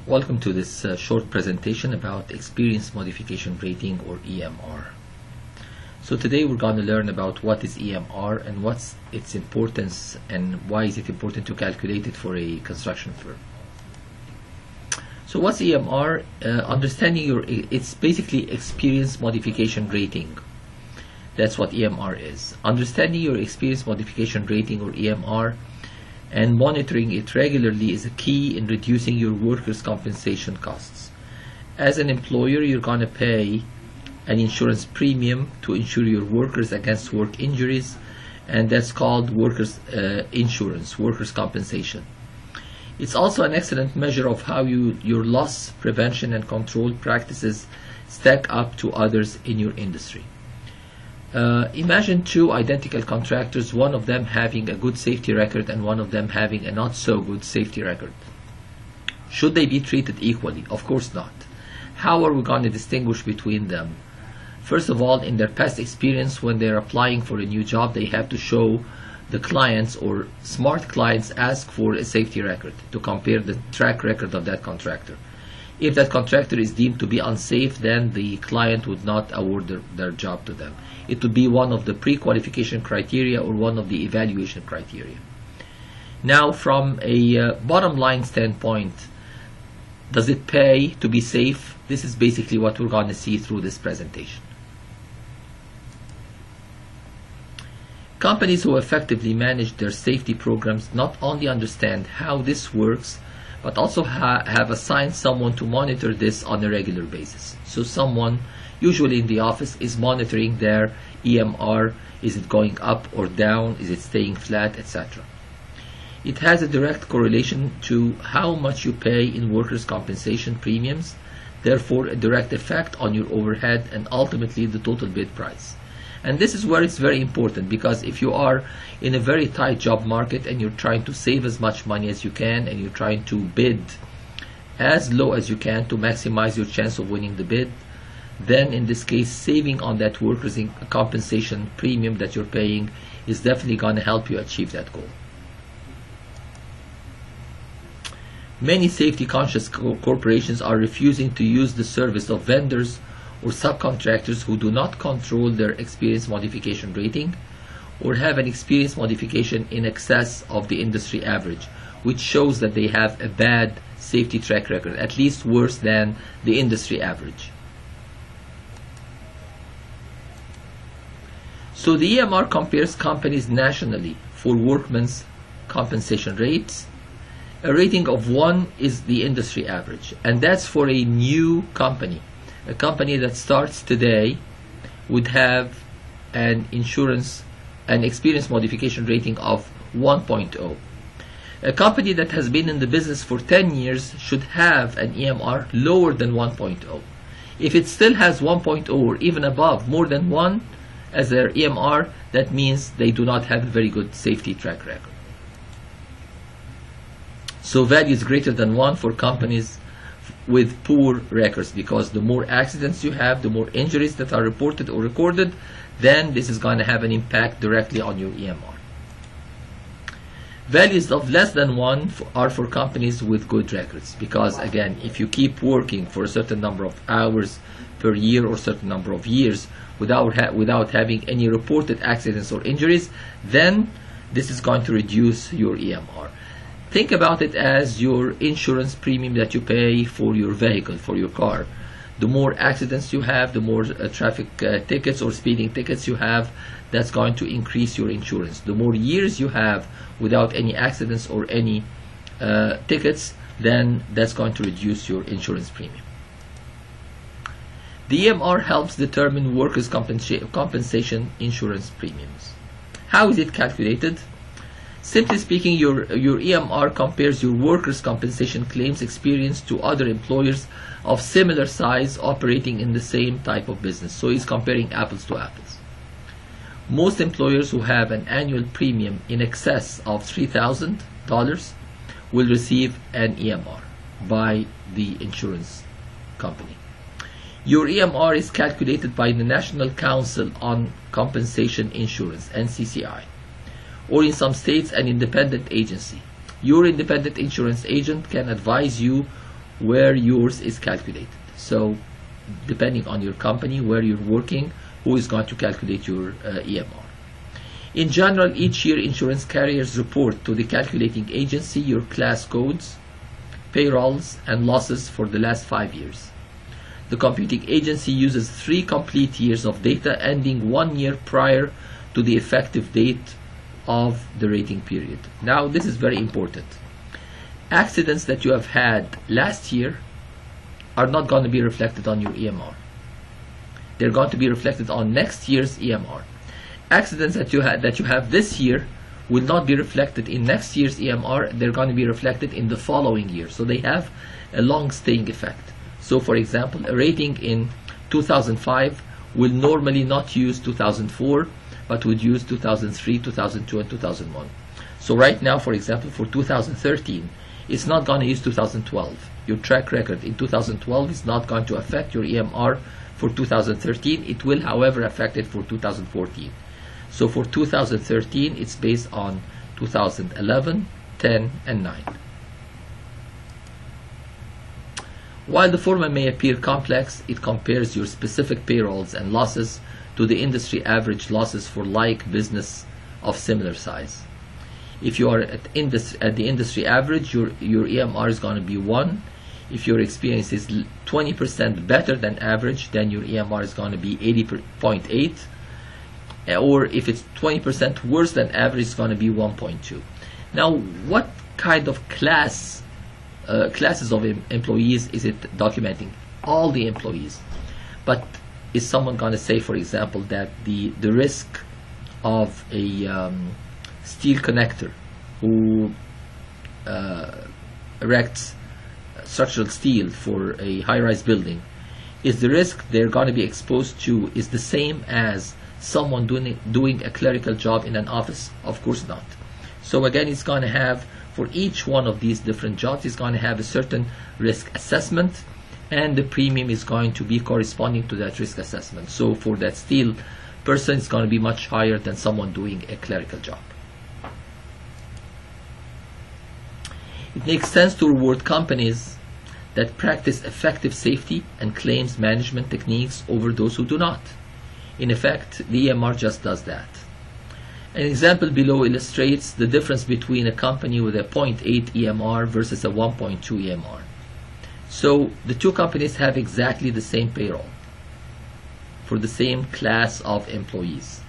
Welcome to this short presentation about Experience Modification Rating, or EMR. So today we're going to learn about what is EMR and what's its importance and why is it important to calculate it for a construction firm. So what's EMR? It's basically Experience Modification Rating. That's what EMR is. Understanding your Experience Modification Rating, or EMR, and monitoring it regularly is a key in reducing your workers' compensation costs. As an employer, you're going to pay an insurance premium to insure your workers against work injuries, and that's called workers' insurance, workers' compensation. It's also an excellent measure of how your loss prevention and control practices stack up to others in your industry. Imagine two identical contractors, one of them having a good safety record and one of them having a not so good safety record. Should they be treated equally? Of course not. How are we going to distinguish between them? First of all, in their past experience, when they're applying for a new job, they have to show the clients, or smart clients ask for a safety record to compare the track record of that contractor. If that contractor is deemed to be unsafe, then the client would not award their job to them. It would be one of the pre-qualification criteria or one of the evaluation criteria. Now, from a bottom line standpoint, does it pay to be safe? This is basically what we're going to see through this presentation. Companies who effectively manage their safety programs not only understand how this works, but also have assigned someone to monitor this on a regular basis. So someone, usually in the office, is monitoring their EMR. Is it going up or down? Is it staying flat, etc.? It has a direct correlation to how much you pay in workers' compensation premiums, therefore a direct effect on your overhead and ultimately the total bid price. And this is where it's very important, because if you are in a very tight job market and you're trying to save as much money as you can and you're trying to bid as low as you can to maximize your chance of winning the bid, then in this case saving on that workers' compensation premium that you're paying is definitely going to help you achieve that goal. Many safety conscious corporations are refusing to use the service of vendors or subcontractors who do not control their experience modification rating or have an experience modification in excess of the industry average, which shows that they have a bad safety track record, at least worse than the industry average. So the EMR compares companies nationally for workmen's compensation rates. A rating of 1 is the industry average, and that's for a new company. A company that starts today would have an experience modification rating of 1.0. A company that has been in the business for 10 years should have an EMR lower than 1.0. If it still has 1.0 or even above, more than 1 as their EMR, that means they do not have a very good safety track record. So values greater than 1 for companies with poor records, because the more accidents you have, the more injuries that are reported or recorded, then this is going to have an impact directly on your EMR. Values of less than 1 are for companies with good records, because again, if you keep working for a certain number of hours per year or certain number of years without having any reported accidents or injuries, then this is going to reduce your EMR. Think about it as your insurance premium that you pay for your vehicle, for your car. The more accidents you have, the more traffic tickets or speeding tickets you have, that's going to increase your insurance. The more years you have without any accidents or any tickets, then that's going to reduce your insurance premium. The EMR helps determine workers' compensation insurance premiums. How is it calculated? Simply speaking, your EMR compares your workers' compensation claims experience to other employers of similar size operating in the same type of business. So it's comparing apples to apples. Most employers who have an annual premium in excess of $3,000 will receive an EMR by the insurance company. Your EMR is calculated by the National Council on Compensation Insurance, NCCI, or in some states an independent agency. Your independent insurance agent can advise you where yours is calculated. So depending on your company, where you're working, who is going to calculate your EMR. In general, each year insurance carriers report to the calculating agency your class codes, payrolls, and losses for the last 5 years. The computing agency uses 3 complete years of data ending 1 year prior to the effective date of the rating period. Now, this is very important. Accidents that you have had last year are not going to be reflected on your EMR. They're going to be reflected on next year's EMR. Accidents that you have this year will not be reflected in next year's EMR. They're going to be reflected in the following year. So they have a long staying effect. So for example, a rating in 2005 will normally not use 2004, but would use 2003, 2002, and 2001. So right now, for example, for 2013, it's not going to use 2012. Your track record in 2012 is not going to affect your EMR for 2013. It will, however, affect it for 2014. So for 2013, it's based on 2011, 10, and 9. While the formula may appear complex, it compares your specific payrolls and losses to the industry average losses for like business of similar size. If you are at the industry average, your EMR is going to be 1. If your experience is 20% better than average, then your EMR is going to be 80.8. Or if it's 20% worse than average, it's going to be 1.2. Now, what kind of classes of employees is it documenting? All the employees. But is someone going to say, for example, that the risk of a steel connector who erects structural steel for a high-rise building, is the risk they're going to be exposed to is the same as someone doing a clerical job in an office? Of course not. So again, it's going to have, for each one of these different jobs, it's going to have a certain risk assessment, and the premium is going to be corresponding to that risk assessment. So for that steel person, it's going to be much higher than someone doing a clerical job. It makes sense to reward companies that practice effective safety and claims management techniques over those who do not. In effect, the EMR just does that. An example below illustrates the difference between a company with a 0.8 EMR versus a 1.2 EMR. So the two companies have exactly the same payroll for the same class of employees.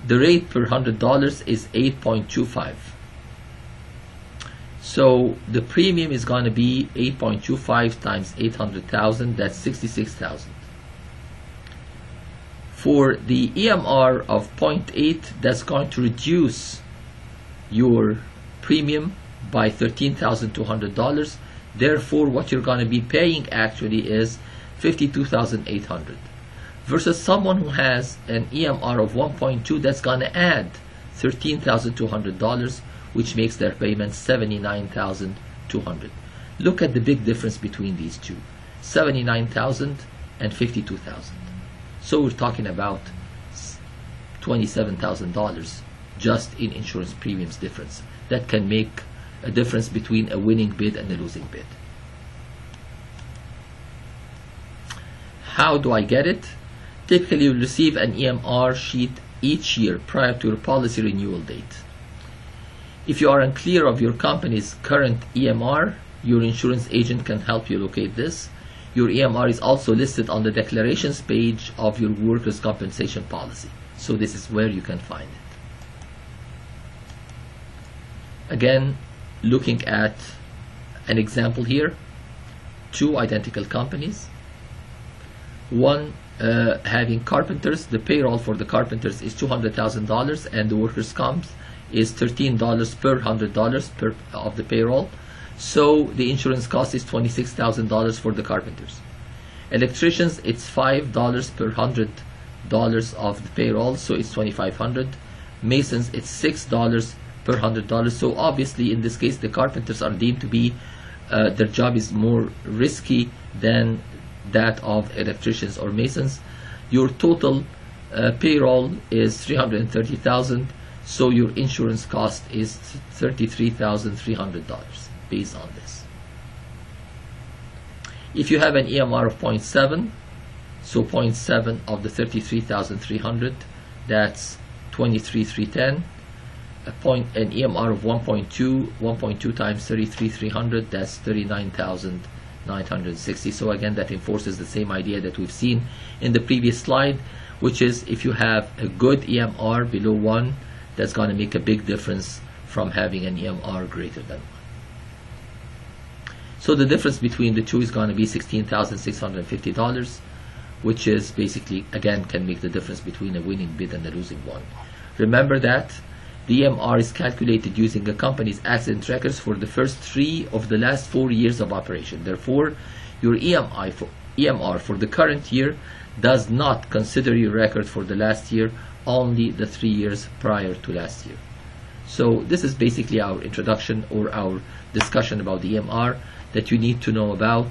The rate per $100 is 8.25. So the premium is going to be 8.25 times 800,000, that's 66,000. For the EMR of 0.8, that's going to reduce your premium by $13,200. Therefore, what you're going to be paying actually is $52,800. Versus someone who has an EMR of 1.2, that's going to add $13,200, which makes their payment $79,200. Look at the big difference between these two, $79,000 and $52,000. So we're talking about $27,000 just in insurance premiums difference. That can make a difference between a winning bid and a losing bid. How do I get it? Typically, you'll receive an EMR sheet each year prior to your policy renewal date. If you are unclear of your company's current EMR, your insurance agent can help you locate this. Your EMR is also listed on the declarations page of your workers' compensation policy. So this is where you can find it. Again, looking at an example here, two identical companies. One having carpenters, the payroll for the carpenters is $200,000 and the workers' comp is $13 per $100 of the payroll. So the insurance cost is $26,000 for the carpenters. Electricians, it's $5 per $100 of the payroll, so it's $2,500. Masons, it's $6 per $100. So obviously in this case the carpenters are deemed to be their job is more risky than that of electricians or masons. Your total payroll is $330,000, so your insurance cost is $33,300 based on this. If you have an EMR of 0.7, so 0.7 of the 33,300, that's 23,310. An EMR of 1.2 times 33,300, that's 39,960. So again, that enforces the same idea that we've seen in the previous slide, which is if you have a good EMR below 1, that's going to make a big difference from having an EMR greater than 1. So the difference between the two is going to be $16,650, which is basically, again, can make the difference between a winning bid and a losing one. Remember that the EMR is calculated using a company's accident records for the first 3 of the last 4 years of operation. Therefore, your EMR for the current year does not consider your record for the last year, only the 3 years prior to last year. So this is basically our introduction or our discussion about the EMR that you need to know about,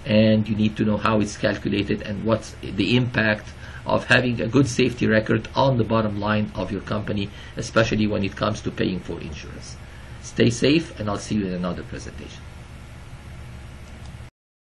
and you need to know how it's calculated and what's the impact of having a good safety record on the bottom line of your company, especially when it comes to paying for insurance. Stay safe, and I'll see you in another presentation.